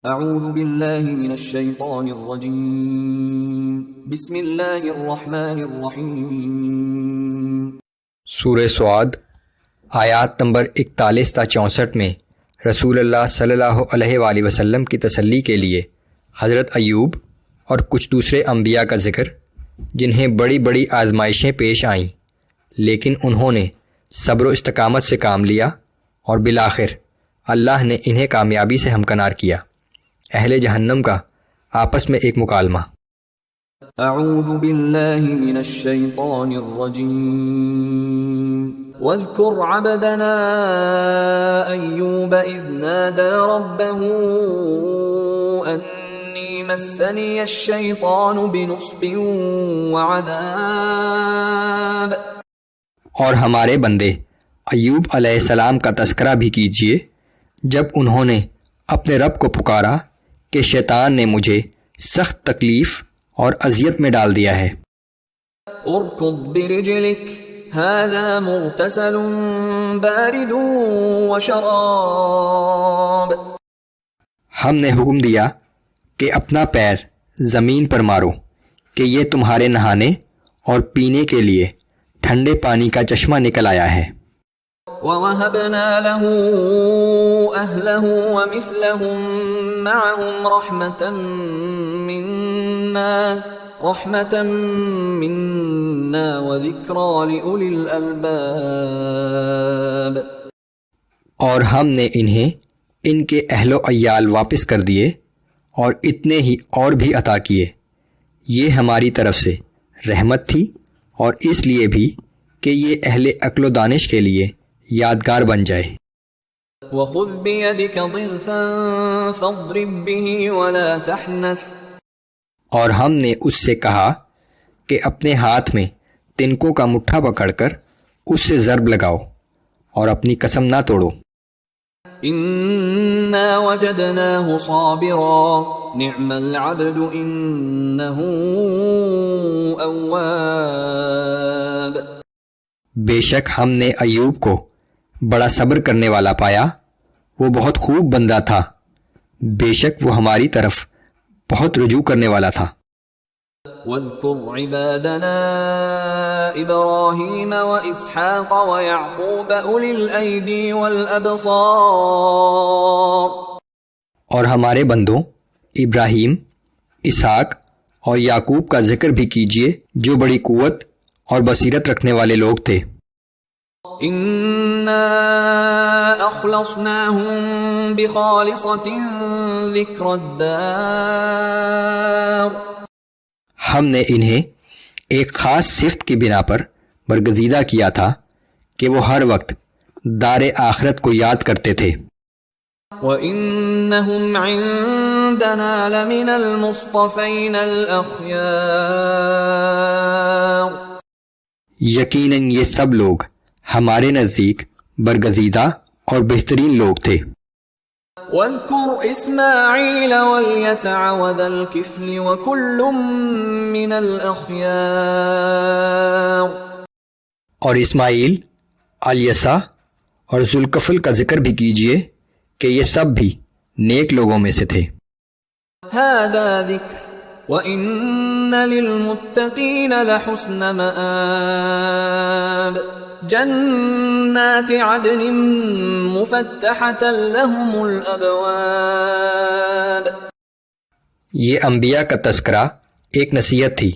اعوذ باللہ من الشیطان الرجیم بسم اللہ الرحمن الرحیم۔ سورہ سعد آیات نمبر 41 تا 64 میں رسول اللہ صلی اللہ علیہ وآلہ وسلم کی تسلی کے لیے حضرت ایوب اور کچھ دوسرے انبیاء کا ذکر جنہیں بڑی بڑی آزمائشیں پیش آئیں، لیکن انہوں نے صبر و استقامت سے کام لیا اور بالآخر اللہ نے انہیں کامیابی سے ہمکنار کیا۔ اہل جہنم کا آپس میں ایک مکالمہ۔ اعوذ باللہ من الشیطان الرجیم واذکر عبدنا ایوب اذ نادى ربه انی مسنی الشیطان بنصب وعذاب۔ اور ہمارے بندے ایوب علیہ السلام کا تذکرہ بھی کیجیے جب انہوں نے اپنے رب کو پکارا کہ شیطان نے مجھے سخت تکلیف اور اذیت میں ڈال دیا ہے۔ ارکض برجلک هذا مغتسل بارد وشراب۔ ہم نے حکم دیا کہ اپنا پیر زمین پر مارو کہ یہ تمہارے نہانے اور پینے کے لیے ٹھنڈے پانی کا چشمہ نکل آیا ہے۔ وَوَهَبْنَا لَهُ أَهْلَهُ وَمِثْلَهُمْ مَعَهُمْ رَحْمَةً مِنَّا وَذِكْرَى لِأُولِي الْأَلْبَابِ۔ اور ہم نے انہیں ان کے اہل و عیال واپس کر دیے اور اتنے ہی اور بھی عطا کیے۔ یہ ہماری طرف سے رحمت تھی اور اس لیے بھی کہ یہ اہل عقل و دانش کے لیے یادگار بن جائے۔ وَخُذْ بِيَدِكَ ضِغْثًا فَاضْرِبْ بِهِ وَلَا تَحْنَثْ۔ اور ہم نے اس سے کہا کہ اپنے ہاتھ میں تنکوں کا مٹھا پکڑ کر اس سے ضرب لگاؤ اور اپنی قسم نہ توڑو۔ إِنَّا وَجَدْنَاهُ صَابِرًا نِعْمَ الْعَبْدُ إِنَّهُ أَوَّابٌ۔ بے شک ہم نے ایوب کو بڑا صبر کرنے والا پایا، وہ بہت خوب بندہ تھا، بے شک وہ ہماری طرف بہت رجوع کرنے والا تھا۔ وَاذْكُرْ عِبَادَنَا إِبْرَاهِيمَ وَإِسْحَاقَ وَيَعْقُوبَ أُولِي الْأَيْدِي وَالْأَبْصَارِ۔ اور ہمارے بندوں ابراہیم، اسحاق اور یعقوب کا ذکر بھی کیجیے جو بڑی قوت اور بصیرت رکھنے والے لوگ تھے۔ اِنَّا أَخْلَصْنَاهُمْ بِخَالِصَةٍ ذِكْرَ الدَّارِ۔ ہم نے انہیں ایک خاص صفت کی بنا پر برگزیدہ کیا تھا کہ وہ ہر وقت دار آخرت کو یاد کرتے تھے۔ وَإِنَّهُمْ عِندَنَا لَمِنَ الْمُصْطَفَيْنَ الْأَخْيَارِ۔ یقیناً یہ سب لوگ ہمارے نزدیک برگزیدہ اور بہترین لوگ تھے۔ وَاذْكُرْ إِسْمَاعِيلَ وَالْيَسَعَ وَذَا الْكِفْلِ وَكُلٌّ مِّنَ الْأَخْيَارِ۔ اور اسماعیل، الیسع اور ذوالکفل کا ذکر بھی کیجیے کہ یہ سب بھی نیک لوگوں میں سے تھے۔ هَذَا ذِكْرٌ وَإِنَّ لِلْمُتَّقِينَ لَحُسْنَ مَآبٍ۔ جنات عدن مفتحة لهم الابواب۔ یہ انبیاء کا تذکرہ ایک نصیحت تھی،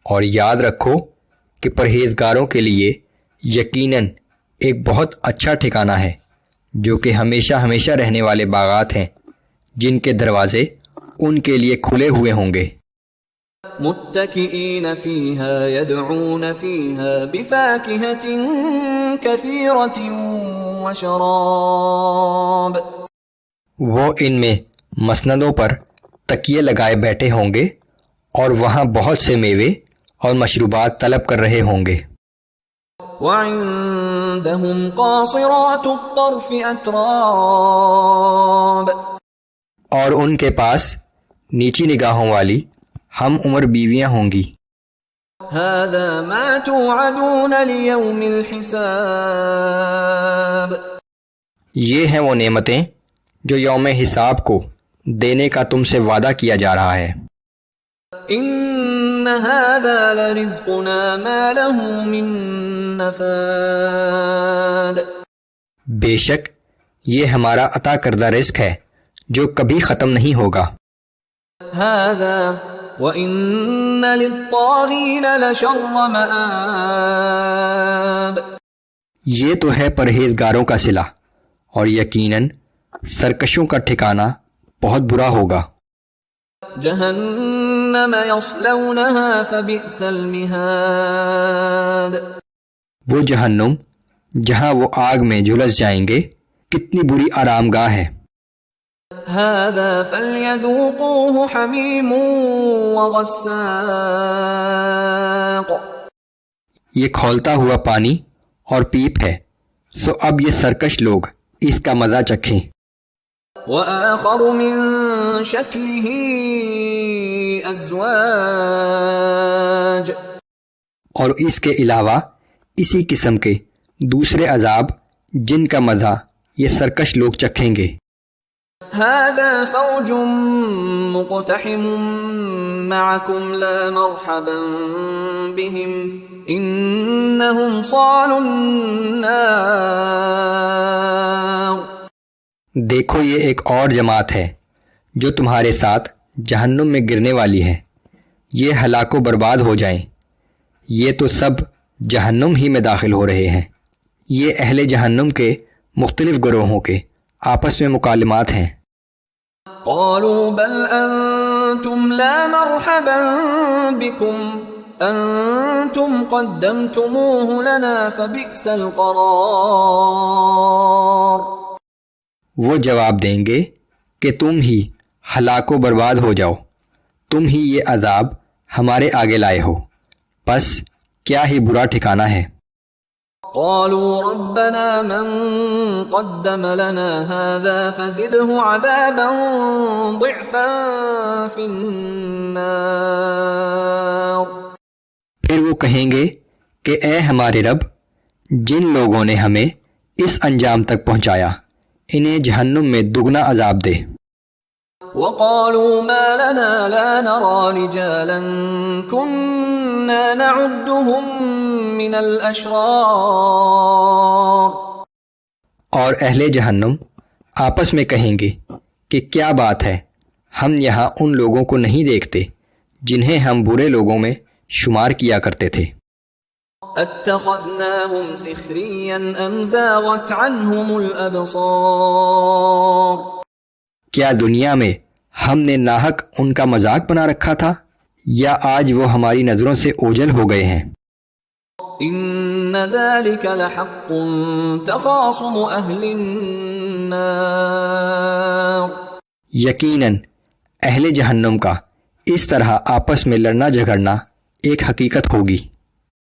اور یاد رکھو کہ پرہیزگاروں کے لیے یقیناً ایک بہت اچھا ٹھکانہ ہے جو کہ ہمیشہ ہمیشہ رہنے والے باغات ہیں جن کے دروازے ان کے لیے کھلے ہوئے ہوں گے۔ متکئین فیہا یدعون فیہا بفاکہۃ کثیرۃ وشراب۔ وہ ان میں مسندوں پر تکیے لگائے بیٹھے ہوں گے اور وہاں بہت سے میوے اور مشروبات طلب کر رہے ہوں گے۔ وعندہم قاصرات الطرف اتراب۔ اور ان کے پاس نیچی نگاہوں والی ہم عمر بیویاں ہوں گی۔ هذا ما توعدون لیوم الحساب۔ یہ ہیں وہ نعمتیں جو یوم حساب کو دینے کا تم سے وعدہ کیا جا رہا ہے۔ ان هذا لرزقنا ما له من نفاد، بے شک یہ ہمارا عطا کردہ رزق ہے جو کبھی ختم نہیں ہوگا۔ هذا وان للطاغین لشر مآب، یہ تو ہے پرہیزگاروں کا صلہ، اور یقیناً سرکشوں کا ٹھکانہ بہت برا ہوگا۔ جہنم یصلونها فبئس المہاد، وہ جہنم جہاں وہ آگ میں جھلس جائیں گے کتنی بری آرام گاہ ہے۔ هذا فليذوقوه حمیم وغساق، یہ کھولتا ہوا پانی اور پیپ ہے، سو اب یہ سرکش لوگ اس کا مزہ چکھیں۔ وآخر من شکلہ ازواج، اور اس کے علاوہ اسی قسم کے دوسرے عذاب جن کا مزہ یہ سرکش لوگ چکھیں گے۔ هذا فوج مقتحم معكم لا مرحبا بهم انهم صالوا النار، دیکھو یہ ایک اور جماعت ہے جو تمہارے ساتھ جہنم میں گرنے والی ہے، یہ ہلاک و برباد ہو جائیں۔ یہ تو سب جہنم ہی میں داخل ہو رہے ہیں۔ یہ اہل جہنم کے مختلف گروہوں کے آپس میں مکالمات ہیں۔ قالوا بل انتم لا مرحبا بكم انتم قدمتموه لنا فبئس القرار، وہ جواب دیں گے کہ تم ہی ہلاک و برباد ہو جاؤ، تم ہی یہ عذاب ہمارے آگے لائے ہو، پس کیا ہی برا ٹھکانہ ہے۔ قالوا ربنا من قدم لنا هذا فزده عذابا ضعفا في النار، پھر وہ کہیں گے کہ اے ہمارے رب، جن لوگوں نے ہمیں اس انجام تک پہنچایا انہیں جہنم میں دگنا عذاب دے۔ وقالوا ما لنا لا نرى رجالا كنا نعدهم من الاشرار، اور اہل جہنم آپس میں کہیں گے کہ کیا بات ہے، ہم یہاں ان لوگوں کو نہیں دیکھتے جنہیں ہم برے لوگوں میں شمار کیا کرتے تھے۔ اتخذناهم سخريا ام زاغت عنهم الابصار، کیا دنیا میں ہم نے ناحق ان کا مذاق بنا رکھا تھا یا آج وہ ہماری نظروں سے اوجھل ہو گئے ہیں؟ ان ذلك لحق تخاصم اهل النار، یقیناً اہل جہنم کا اس طرح آپس میں لڑنا جھگڑنا ایک حقیقت ہوگی۔